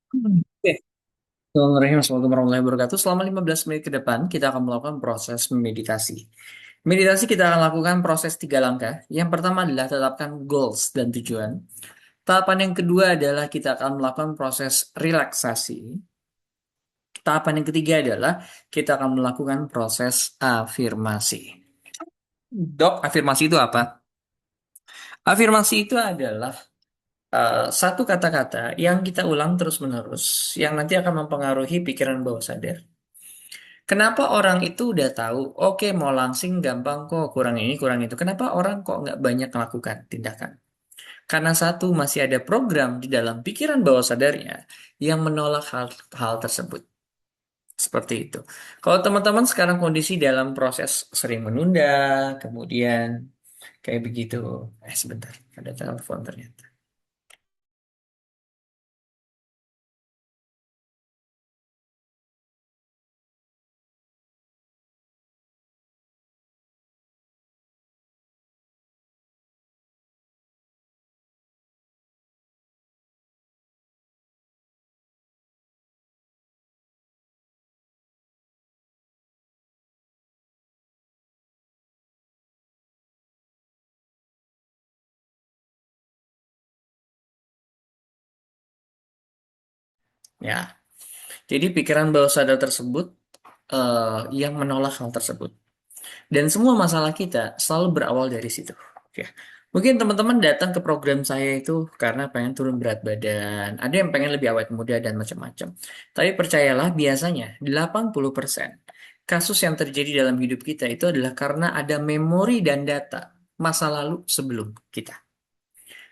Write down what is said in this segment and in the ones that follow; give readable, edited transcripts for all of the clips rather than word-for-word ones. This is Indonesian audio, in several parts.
Oke, Assalamualaikum warahmatullahi wabarakatuh. Selama 15 menit ke depan, kita akan melakukan proses meditasi. Meditasi kita akan lakukan proses 3 langkah. Yang pertama adalah tetapkan goals dan tujuan. Tahapan yang kedua adalah kita akan melakukan proses relaksasi. Tahapan yang ketiga adalah kita akan melakukan proses afirmasi. Dok, afirmasi itu apa? Afirmasi itu adalah satu kata-kata yang kita ulang terus-menerus, yang nanti akan mempengaruhi pikiran bawah sadar. Kenapa orang itu udah tahu, oke mau langsing gampang kok, kurang ini, kurang itu. Kenapa orang kok nggak banyak melakukan tindakan? Karena satu, masih ada program di dalam pikiran bawah sadarnya yang menolak hal tersebut. Seperti itu. Kalau teman-teman sekarang kondisi dalam proses sering menunda, kemudian kayak begitu. Sebentar, ada telepon ternyata. Ya, jadi pikiran bawah sadar tersebut yang menolak hal tersebut. Dan semua masalah kita selalu berawal dari situ. Ya. Mungkin teman-teman datang ke program saya itu karena pengen turun berat badan. Ada yang pengen lebih awet muda dan macam-macam. Tapi percayalah biasanya 80% kasus yang terjadi dalam hidup kita itu adalah karena ada memori dan data masa lalu sebelum kita.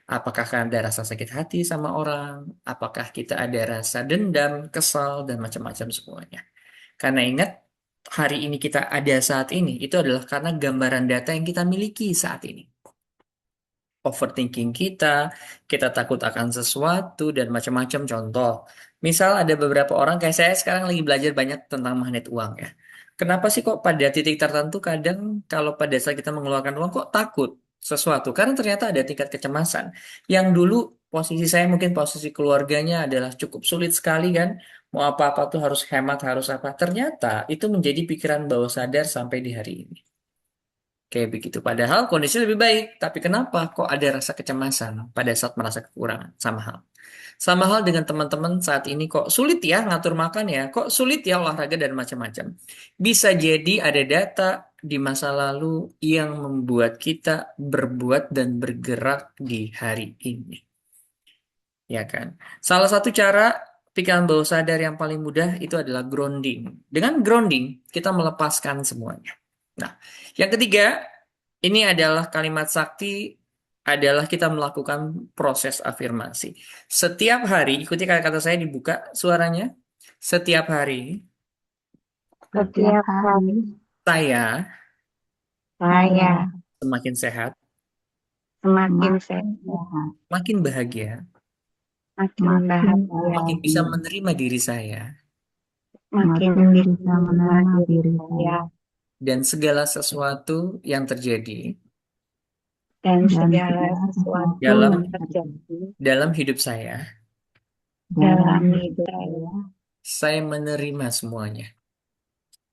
Apakah ada rasa sakit hati sama orang? Apakah kita ada rasa dendam, kesal, dan macam-macam semuanya. Karena ingat, hari ini kita ada saat ini, itu adalah karena gambaran data yang kita miliki saat ini. Overthinking kita takut akan sesuatu, dan macam-macam contoh. Misal ada beberapa orang, kayak saya sekarang lagi belajar banyak tentang magnet uang ya. Kenapa sih kok pada titik tertentu kadang kalau pada saat kita mengeluarkan uang kok takut sesuatu? Karena ternyata ada tingkat kecemasan. Yang dulu posisi saya mungkin posisi keluarganya adalah cukup sulit sekali kan. Mau apa-apa tuh harus hemat, harus apa. Ternyata itu menjadi pikiran bawah sadar sampai di hari ini. Kayak begitu. Padahal kondisi lebih baik. Tapi kenapa kok ada rasa kecemasan pada saat merasa kekurangan? Sama hal. Sama hal dengan teman-teman saat ini kok sulit ya ngatur makan ya. Kok sulit ya olahraga dan macam-macam. Bisa jadi ada data di masa lalu yang membuat kita berbuat dan bergerak di hari ini. Ya kan? Salah satu cara pikiran bawah sadar yang paling mudah itu adalah grounding. Dengan grounding, kita melepaskan semuanya. Nah, yang ketiga, ini adalah kalimat sakti adalah kita melakukan proses afirmasi. Setiap hari, ikuti kata-kata saya dibuka suaranya. Setiap hari, Setiap Setiap hari hari saya saya saya semakin sehat, semakin semakin sehat, sehat, makin bahagia, makin makin bahagia, makin bisa bahagia, menerima diri saya, makin makin bisa bisa menerima menerima diri diri saya saya, dan segala sesuatu yang terjadi dan dan segala segala sesuatu sesuatu dalam yang yang terjadi terjadi dalam hidup saya. dalam dalam hidup hidup saya. saya. Saya menerima semuanya.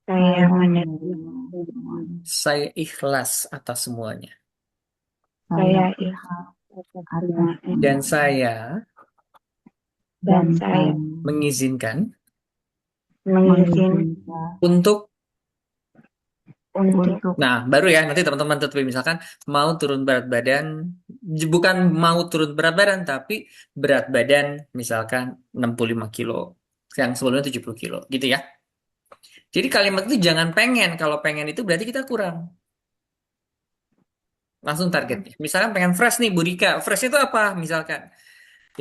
Saya Saya menerima menerima semuanya. semuanya. Saya ikhlas atas semuanya. Saya Saya ikhlas ikhlas atas atas semuanya. Dan semuanya. saya Dan Dan saya saya mengizinkan mengizinkan mengizinkan untuk, untuk untuk nah baru ya nanti teman-teman tentu misalkan mau turun berat badan, bukan mau turun berat badan, tapi berat badan misalkan 65 kilo, yang sebelumnya 70 kilo, gitu ya. Jadi kalimat itu jangan pengen, kalau pengen itu berarti kita kurang. Langsung targetnya. Misalkan pengen fresh nih, Bu Rika. Fresh itu apa? Misalkan.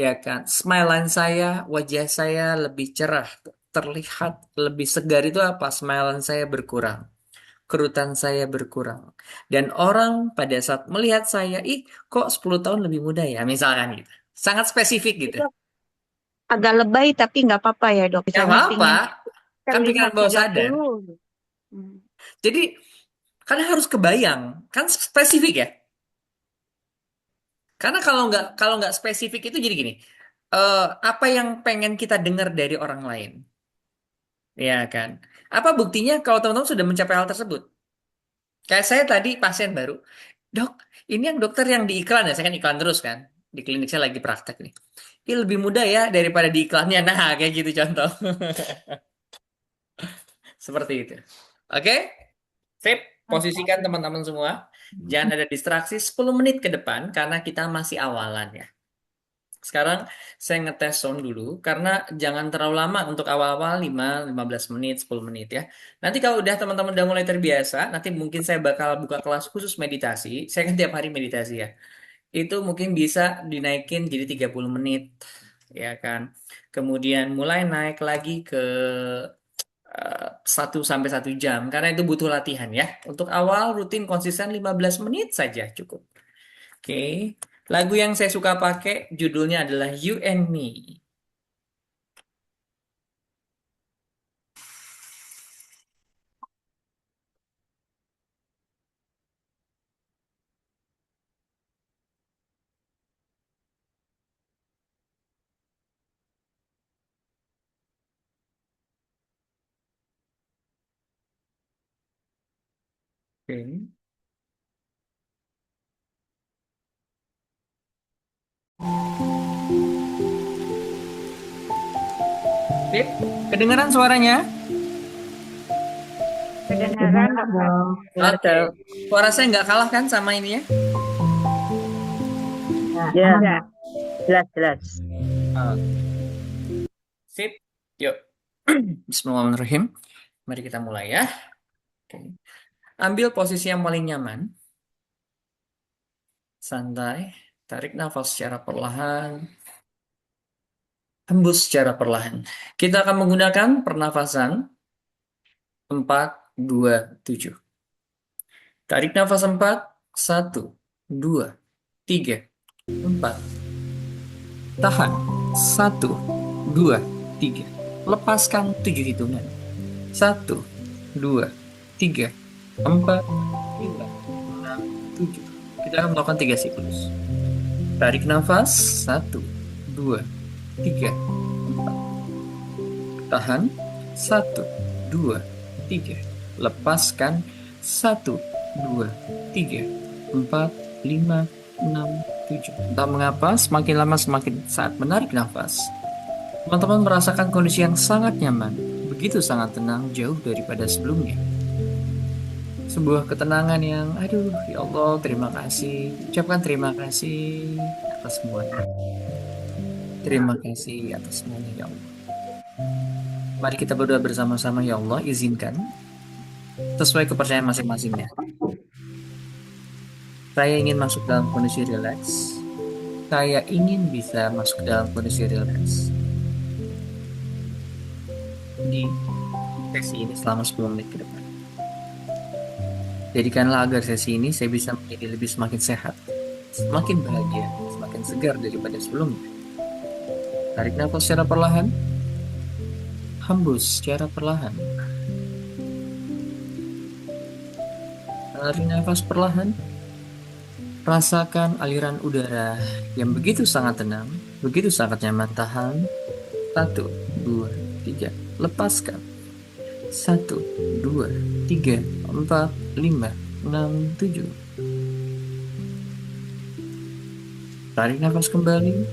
Ya kan, smile line saya, wajah saya lebih cerah, terlihat lebih segar itu apa? Smile line saya berkurang, kerutan saya berkurang. Dan orang pada saat melihat saya, ih kok 10 tahun lebih muda ya, misalkan gitu. Sangat spesifik gitu. itu agak lebay tapi nggak apa-apa ya dok. Ya Misalnya apa-apa, pingin kan terlihat pikiran bawah tiga sadar. puluh. Hmm. Jadi, karena harus kebayang, kan spesifik ya. Karena kalau nggak spesifik itu jadi gini. apa yang pengen kita dengar dari orang lain, ya kan? Apa buktinya kalau teman-teman sudah mencapai hal tersebut? Kayak saya tadi pasien baru, dok, ini yang dokter yang di iklan ya, saya kan iklan terus kan, di klinik saya lagi praktek nih. Ini lebih mudah ya daripada di iklannya, nah kayak gitu contoh, seperti itu. Oke, sip, posisikan teman-teman semua. Jangan ada distraksi 10 menit ke depan karena kita masih awalan ya. Sekarang saya ngetes sound dulu karena jangan terlalu lama untuk awal-awal 5-15 menit, 10 menit ya. Nanti kalau udah teman-teman udah mulai terbiasa, nanti mungkin saya bakal buka kelas khusus meditasi. Saya kan tiap hari meditasi ya. Itu mungkin bisa dinaikin jadi 30 menit ya kan. Kemudian mulai naik lagi ke 1 sampai 1 jam karena itu butuh latihan ya. Untuk awal rutin konsisten 15 menit saja cukup. Oke. Lagu yang saya suka pakai judulnya adalah You and Me. Oke. Sip. Kedengaran suaranya? Kedengaran, dokter. Oke. Suara saya nggak kalah kan sama ini ya? Ya, Ya, jelas, jelas. Oke. Sip. Yuk. Bismillahirrahmanirrahim. Mari kita mulai ya. Oke. Ambil posisi yang paling nyaman. Santai. Tarik nafas secara perlahan. Hembus secara perlahan. Kita akan menggunakan pernafasan 4-2-7. Tarik nafas 4, 1, 2, 3, 4. Tahan. 1, 2, 3. Lepaskan 7 hitungan. 1, 2, 3, 4, 5, 6, 7. Kita akan melakukan 3 siklus. Tarik nafas. 1, 2, 3, 4. Tahan. 1, 2, 3. Lepaskan. 1, 2, 3, 4, 5, 6, 7. Entah mengapa semakin lama semakin saat menarik nafas, teman-teman merasakan kondisi yang sangat nyaman, begitu sangat tenang jauh daripada sebelumnya. Sebuah ketenangan yang, aduh, ya Allah, terima kasih. Ucapkan terima kasih atas semuanya. Terima kasih atas semuanya, ya Allah. Mari kita berdoa bersama-sama, ya Allah, izinkan sesuai kepercayaan masing-masingnya. Saya ingin masuk dalam kondisi rileks. Saya ingin bisa masuk dalam kondisi rileks di sesi ini selama 10 menit ke depan. Jadikanlah agar sesi ini saya bisa menjadi lebih semakin sehat, semakin bahagia, semakin segar daripada sebelumnya. Tarik nafas secara perlahan, hembus secara perlahan. Tarik nafas perlahan, rasakan aliran udara yang begitu sangat tenang, begitu sangat nyaman. Tahan. 1, 2, 3. Lepaskan. 1, 2, 3, 4, 5, 6, 7. Tarik nafas kembali.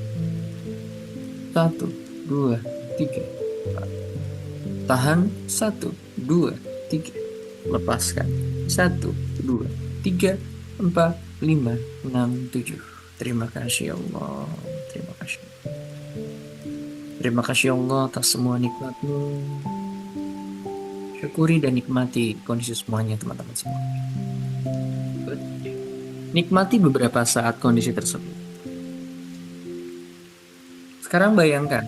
1, 2, 3, 4. Tahan. 1, 2, 3. Lepaskan. 1, 2, 3, 4, 5, 6, 7. Terima kasih Allah. Terima kasih. Terima kasih Allah atas semua nikmat-Mu. Syukuri dan nikmati kondisi semuanya, teman-teman semua. Nikmati beberapa saat kondisi tersebut. Sekarang bayangkan,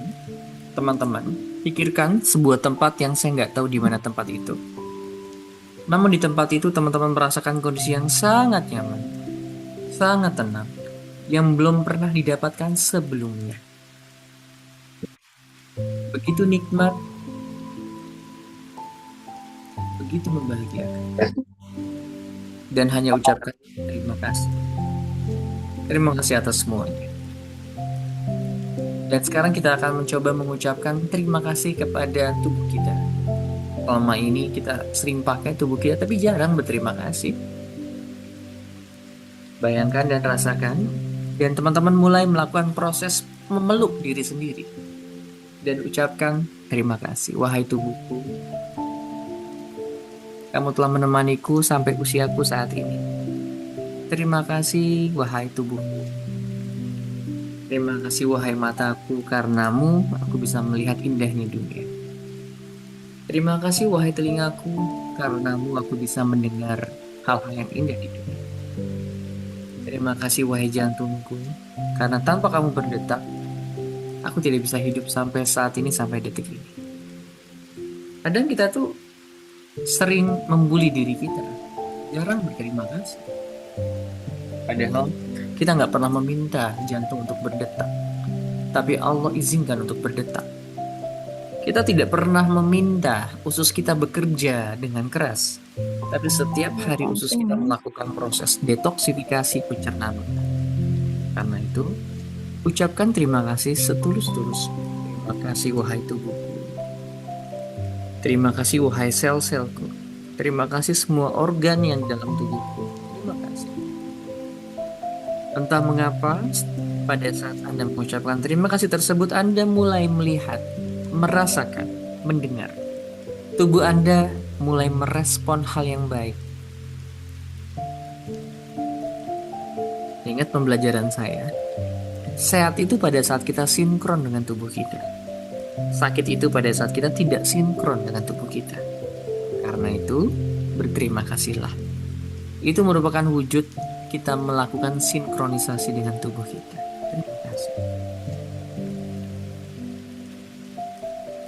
teman-teman, pikirkan sebuah tempat yang saya nggak tahu di mana tempat itu. Namun di tempat itu teman-teman merasakan kondisi yang sangat nyaman, sangat tenang, yang belum pernah didapatkan sebelumnya. Begitu nikmat, begitu membahagiakan. Dan hanya ucapkan terima kasih. Terima kasih atas semuanya. Dan sekarang kita akan mencoba mengucapkan terima kasih kepada tubuh kita. Selama ini kita sering pakai tubuh kita, tapi jarang berterima kasih. Bayangkan dan rasakan, dan teman-teman mulai melakukan proses memeluk diri sendiri. Dan ucapkan terima kasih, wahai tubuhku. Kamu telah menemaniku sampai usiaku saat ini. Terima kasih, wahai tubuhku. Terima kasih, wahai mataku, karenamu aku bisa melihat indahnya dunia. Terima kasih, wahai telingaku, karenamu aku bisa mendengar hal-hal yang indah di dunia. Terima kasih, wahai jantungku, karena tanpa kamu berdetak, aku tidak bisa hidup sampai saat ini, sampai detik ini. Kadang kita tuh sering membuli diri kita, jarang berterima kasih. Padahal kita nggak pernah meminta jantung untuk berdetak, tapi Allah izinkan untuk berdetak. Kita tidak pernah meminta usus kita bekerja dengan keras, tapi setiap hari usus kita melakukan proses detoksifikasi pencernaan. Karena itu, ucapkan terima kasih setulus-tulus. Terima kasih, wahai tubuhku. Terima kasih, wahai sel-selku. Terima kasih semua organ yang dalam tubuhku. Terima kasih. Entah mengapa, pada saat Anda mengucapkan terima kasih tersebut, Anda mulai melihat, merasakan, mendengar. Tubuh Anda mulai merespon hal yang baik. Ingat pembelajaran saya, sehat itu pada saat kita sinkron dengan tubuh kita. Sakit itu pada saat kita tidak sinkron dengan tubuh kita. Karena itu, berterima kasihlah. Itu merupakan wujud kita melakukan sinkronisasi dengan tubuh kita. Terima kasih.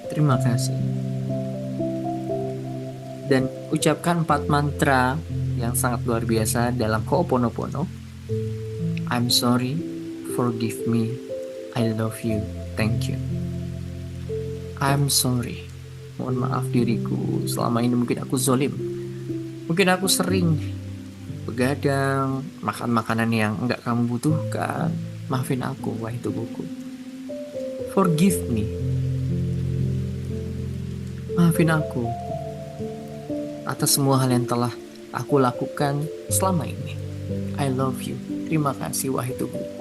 Terima kasih. Dan ucapkan 4 mantra yang sangat luar biasa dalam Ho'oponopono. I'm sorry, forgive me, I love you, thank you. I'm sorry, mohon maaf diriku, selama ini mungkin aku zolim. Mungkin aku sering begadang, makan makanan yang enggak kamu butuhkan. Maafin aku, wahai tubuhku. Forgive me. Maafin aku atas semua hal yang telah aku lakukan selama ini. I love you. Terima kasih, wahai tubuhku.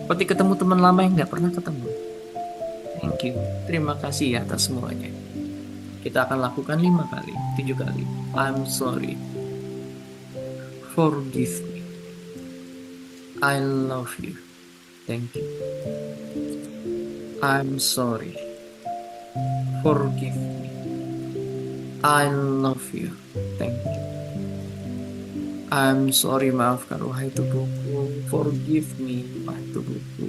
Seperti ketemu teman lama yang gak pernah ketemu. Thank you. Terima kasih atas semuanya. Kita akan lakukan 5 kali, 7 kali. I'm sorry. Forgive me. I love you. Thank you. I'm sorry. Forgive me. I love you. Thank you. I'm sorry, maafkan wahai tubuhku. Forgive me, wahai tubuhku.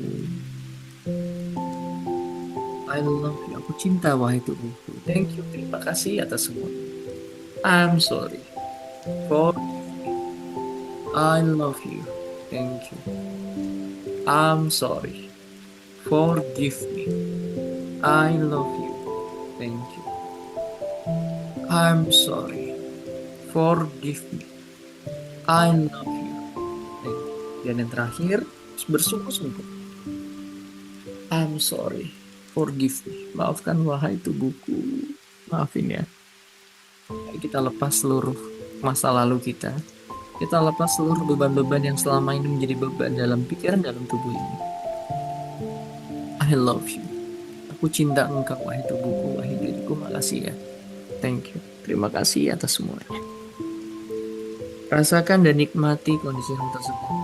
I love you. Aku cinta wahai tubuhku. Thank you. Terima kasih atas semua. I'm sorry. Forgive me. I love you. Thank you. I'm sorry. Forgive me. I love you. Thank you. I'm sorry. Forgive me. I love you. Thank you. Dan yang terakhir, bersungguh-sungguh. I'm sorry. Forgive me. Maafkan wahai tubuhku. Maafin ya. Mari kita lepas seluruh masa lalu kita. Kita lepas seluruh beban-beban yang selama ini menjadi beban dalam pikiran, dalam tubuh ini. I love you. Aku cinta engkau, wahai tubuhku, wahai diriku. Makasih ya. Thank you. Terima kasih atas semuanya. Rasakan dan nikmati kondisi hal tersebut.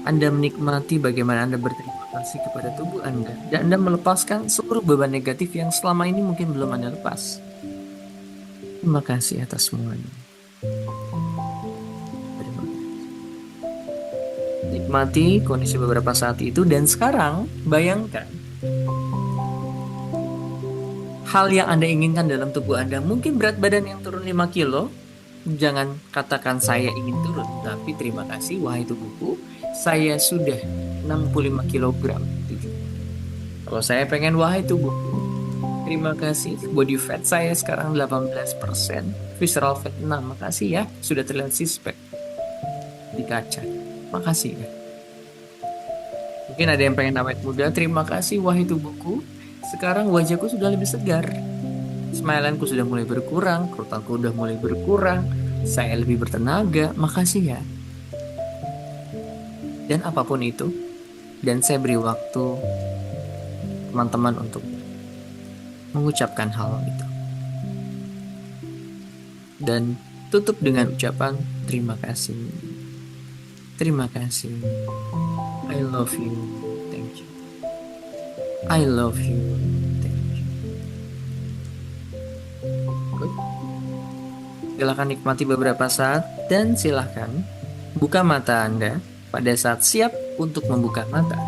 Anda menikmati bagaimana Anda berterima kasih kepada tubuh Anda. Dan Anda melepaskan seluruh beban negatif yang selama ini mungkin belum Anda lepas. Terima kasih atas semuanya. Nikmati kondisi beberapa saat itu, dan sekarang bayangkan hal yang Anda inginkan dalam tubuh Anda. Mungkin berat badan yang turun 5 kilo. Jangan katakan saya ingin turun, tapi terima kasih wahai tubuhku, saya sudah 65 kilogram. Kalau saya pengen, wahai tubuhku, terima kasih, body fat saya sekarang 18%, visceral fat 6. Makasih ya, sudah terlihat six pack di kaca. Makasih ya. Mungkin ada yang pengen awet muda. Terima kasih wahai tubuhku. Sekarang wajahku sudah lebih segar. Smilanku sudah mulai berkurang, kerutanku sudah mulai berkurang. Saya lebih bertenaga. Makasih ya. Dan apapun itu, dan saya beri waktu teman-teman untuk mengucapkan hal itu. Dan tutup dengan ucapan terima kasih. Terima kasih. I love you. Thank you. I love you. Thank you. Good. Silahkan nikmati beberapa saat dan silahkan buka mata Anda pada saat siap untuk membuka mata.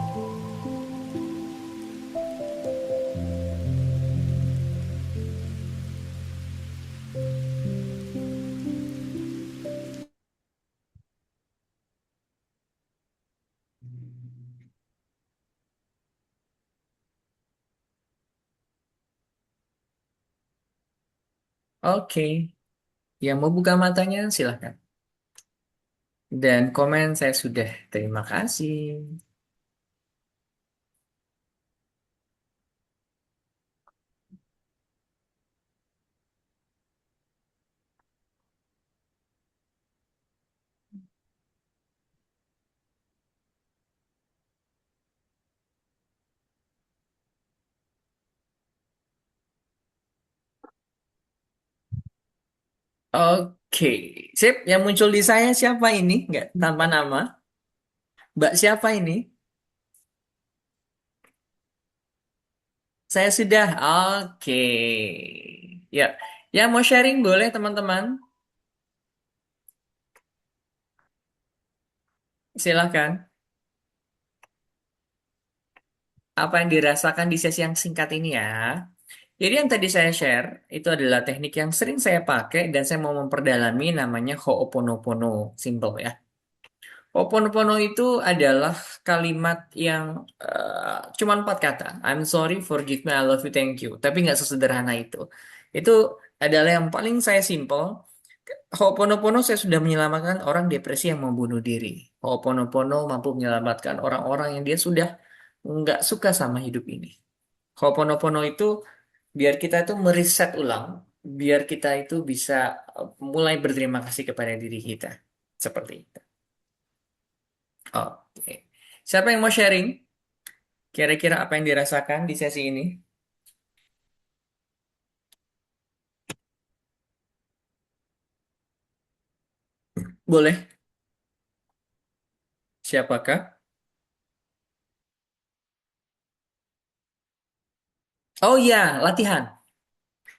Oke, yang mau buka matanya silahkan. Dan komen saya sudah. Terima kasih. Oke, sip. Yang muncul di saya siapa ini? Nggak tanpa nama. Mbak siapa ini? Saya sudah. Oke. Ya, ya mau sharing boleh teman-teman. Silahkan. Apa yang dirasakan di sesi yang singkat ini ya? Jadi yang tadi saya share itu adalah teknik yang sering saya pakai dan saya mau memperdalami namanya Ho'oponopono. Simple ya. Ho'oponopono itu adalah kalimat yang cuma 4 kata. I'm sorry, forgive me, I love you, thank you. Tapi nggak sesederhana itu. Itu adalah yang paling saya simple. Ho'oponopono saya sudah menyelamatkan orang depresi yang membunuh diri. Ho'oponopono mampu menyelamatkan orang-orang yang dia sudah nggak suka sama hidup ini. Ho'oponopono itu biar kita itu meriset ulang, biar kita itu bisa mulai berterima kasih kepada diri kita. Seperti itu. Oke. Siapa yang mau sharing? Kira-kira apa yang dirasakan di sesi ini? Boleh. Siapakah? Oh iya, latihan.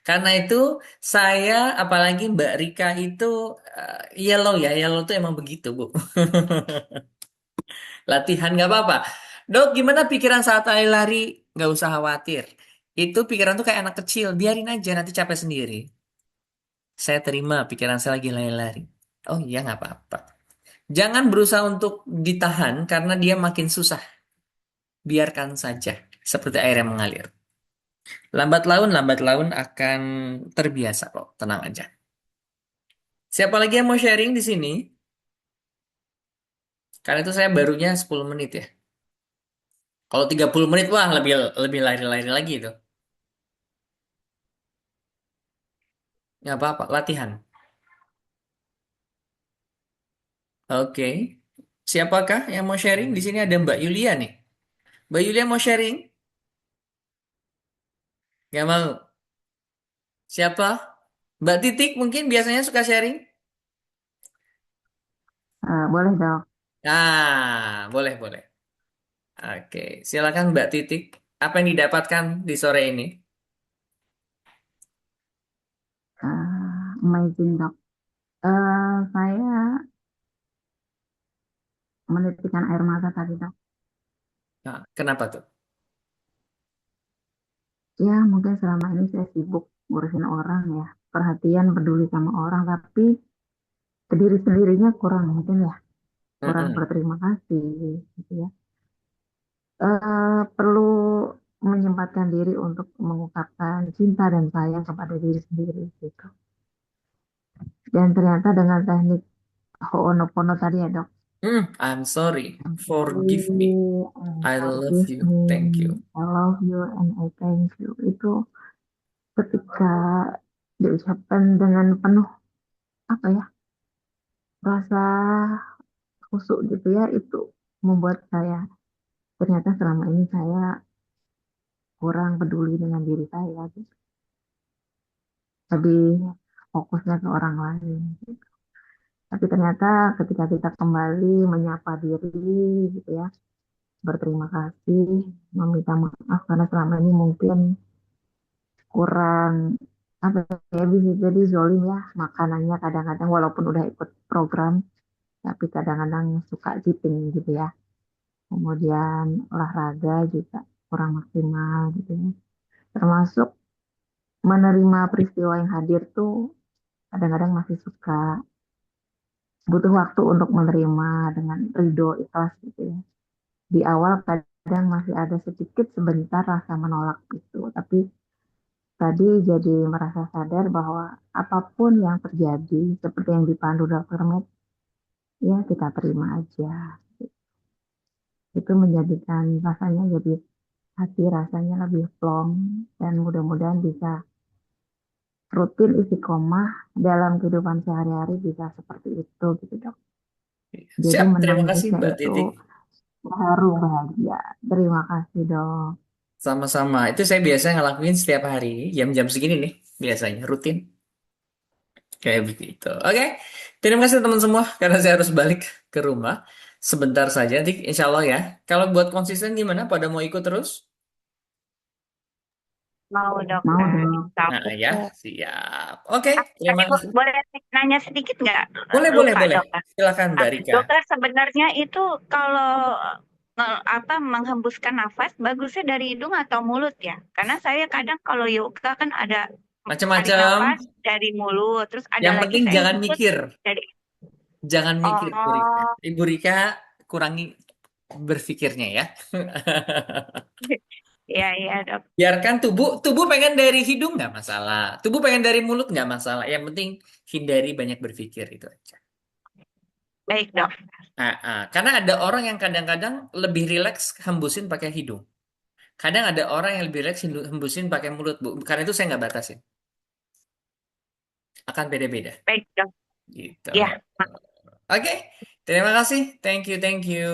Karena itu saya, apalagi Mbak Rika itu yellow ya. Yellow itu emang begitu, Bu. Latihan nggak apa-apa. Dok, gimana pikiran saat lari-lari? Nggak usah khawatir. Itu pikiran tuh kayak anak kecil. Biarin aja, nanti capek sendiri. Saya terima pikiran saya lagi lari-lari. Oh iya, nggak apa-apa. Jangan berusaha untuk ditahan karena dia makin susah. Biarkan saja. Seperti air yang mengalir. Lambat laun akan terbiasa kok. Tenang aja. Siapa lagi yang mau sharing di sini? Karena itu saya barunya 10 menit ya. Kalau 30 menit, wah lebih lebih lari-lari lagi itu. Nggak apa-apa, latihan. Oke. Siapakah yang mau sharing? Di sini ada Mbak Yulia nih. Mbak Yulia mau sharing? Nggak mau. Siapa? Mbak Titik mungkin biasanya suka sharing? Boleh dok. Ah, boleh, boleh. Oke, silakan Mbak Titik. Apa yang didapatkan di sore ini? Amazing dok. Saya menitikkan air mata tadi dok. Nah, kenapa tuh? Ya mungkin selama ini saya sibuk ngurusin orang ya. Perhatian peduli sama orang tapi ke diri sendirinya kurang mungkin ya. Kurang Mm-mm. berterima kasih gitu ya. Perlu menyempatkan diri untuk mengungkapkan cinta dan sayang kepada diri sendiri gitu. Dan ternyata dengan teknik Ho'onopono tadi ya dok, I'm sorry. I'm Forgive me. sorry, and I love forgive you. Thank you. me, I love you, and I thank you. Itu ketika diucapkan dengan penuh apa ya rasa khusyuk gitu ya, itu membuat saya ternyata selama ini saya kurang peduli dengan diri saya gitu. Lebih fokusnya ke orang lain. Tapi ternyata ketika kita kembali menyapa diri gitu ya, berterima kasih, meminta maaf karena selama ini mungkin kurang apa ya, bisa jadi zolim ya makanannya kadang-kadang walaupun udah ikut program tapi kadang-kadang suka cheating gitu ya. Kemudian olahraga juga kurang maksimal gitu ya. Termasuk menerima peristiwa yang hadir tuh kadang-kadang masih suka butuh waktu untuk menerima dengan ridho ikhlas gitu ya. Di awal kadang masih ada sedikit sebentar rasa menolak gitu, tapi tadi jadi merasa sadar bahwa apapun yang terjadi seperti yang dipandu Dr. Med, ya kita terima aja. Itu menjadikan rasanya jadi hati rasanya lebih plong dan mudah-mudahan bisa rutin istiqomah dalam kehidupan sehari-hari bisa seperti itu gitu dok. Jadi Siap. Terima kasih menangisnya Mbak itu Titik. haru bahagia. Terima kasih dok. Sama-sama. Itu saya biasanya ngelakuin setiap hari. Jam-jam segini nih. Biasanya. Rutin. Kayak begitu. Oke. Terima kasih teman semua. Karena saya harus balik ke rumah. Sebentar saja. Nanti insya Allah ya. Kalau buat konsisten gimana? Pada mau ikut terus? Mau Mau dokter, dok. insya Nah ya. Allah. Siap. Oke. Tapi Terima kasih. boleh nanya sedikit nggak? Boleh, boleh, Lupa boleh. dokter. Silakan Mbak Rika. Dokter sebenarnya itu kalau menghembuskan nafas bagusnya dari hidung atau mulut ya? Karena saya kadang kalau yoga kan ada tarik nafas Macam-macam. dari mulut, terus ada Yang lagi penting saya jangan hembus mikir. dari Jangan mikir, Bu Rika. oh Ibu Rika kurangi berpikirnya ya. iya iya dok. Biarkan tubuh, tubuh pengen dari hidung nggak masalah. Tubuh pengen dari mulut nggak masalah. Yang penting hindari banyak berpikir itu aja. Baik dok. Karena ada orang yang kadang-kadang lebih rileks hembusin pakai hidung. Kadang ada orang yang lebih rileks hembusin pakai mulut, Bu. Karena itu saya nggak batasin. Akan beda-beda. Baik dok. Gitu. Ya. Oke, terima kasih. Thank you, thank you.